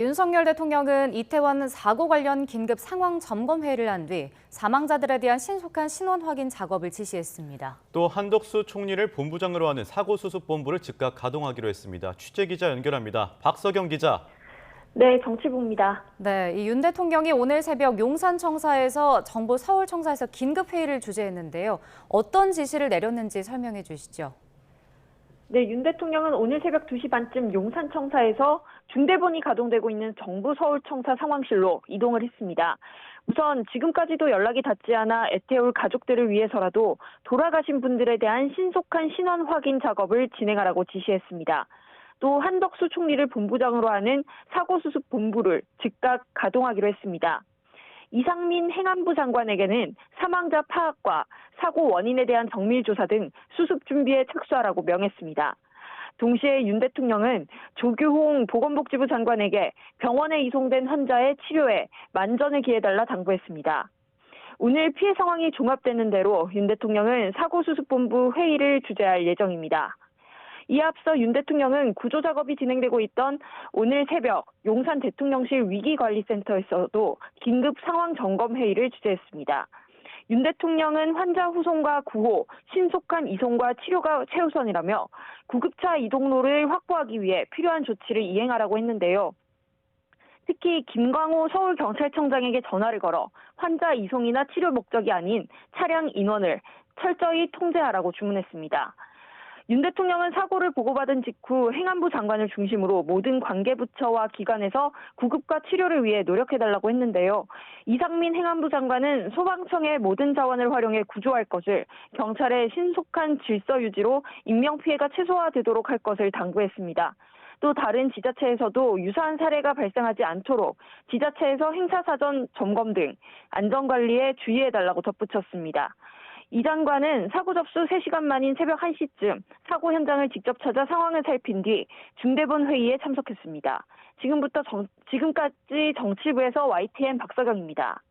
윤석열 대통령은 이태원 사고 관련 긴급 상황 점검 회의를 한 뒤 사망자들에 대한 신속한 신원 확인 작업을 지시했습니다. 또 한덕수 총리를 본부장으로 하는 사고수습본부를 즉각 가동하기로 했습니다. 취재기자 연결합니다. 박서경 기자. 네, 정치부입니다. 네, 이 윤 대통령이 오늘 새벽 용산청사에서 정부 서울청사에서 긴급 회의를 주재했는데요. 어떤 지시를 내렸는지 설명해 주시죠. 네, 윤 대통령은 오늘 새벽 2시 반쯤 용산청사에서 중대본이 가동되고 있는 정부 서울청사 상황실로 이동을 했습니다. 우선 지금까지도 연락이 닿지 않아 애태울 가족들을 위해서라도 돌아가신 분들에 대한 신속한 신원 확인 작업을 진행하라고 지시했습니다. 또 한덕수 총리를 본부장으로 하는 사고수습본부를 즉각 가동하기로 했습니다. 이상민 행안부 장관에게는 사망자 파악과 사고 원인에 대한 정밀 조사 등 수습 준비에 착수하라고 명했습니다. 동시에 윤 대통령은 조규홍 보건복지부 장관에게 병원에 이송된 환자의 치료에 만전을 기해달라 당부했습니다. 오늘 피해 상황이 종합되는 대로 윤 대통령은 사고수습본부 회의를 주재할 예정입니다. 이에 앞서 윤 대통령은 구조 작업이 진행되고 있던 오늘 새벽 용산 대통령실 위기관리센터에서도 긴급 상황 점검 회의를 주재했습니다. 윤 대통령은 환자 후송과 구호, 신속한 이송과 치료가 최우선이라며 구급차 이동로를 확보하기 위해 필요한 조치를 이행하라고 했는데요. 특히 김광호 서울경찰청장에게 전화를 걸어 환자 이송이나 치료 목적이 아닌 차량 인원을 철저히 통제하라고 주문했습니다. 윤 대통령은 사고를 보고받은 직후 행안부 장관을 중심으로 모든 관계부처와 기관에서 구급과 치료를 위해 노력해달라고 했는데요. 이상민 행안부 장관은 소방청의 모든 자원을 활용해 구조할 것을, 경찰의 신속한 질서 유지로 인명피해가 최소화되도록 할 것을 당부했습니다. 또 다른 지자체에서도 유사한 사례가 발생하지 않도록 지자체에서 행사사전 점검 등 안전관리에 주의해달라고 덧붙였습니다. 이 장관은 사고 접수 3시간 만인 새벽 1시쯤 사고 현장을 직접 찾아 상황을 살핀 뒤 중대본 회의에 참석했습니다. 지금까지 정치부에서 YTN 박서경입니다.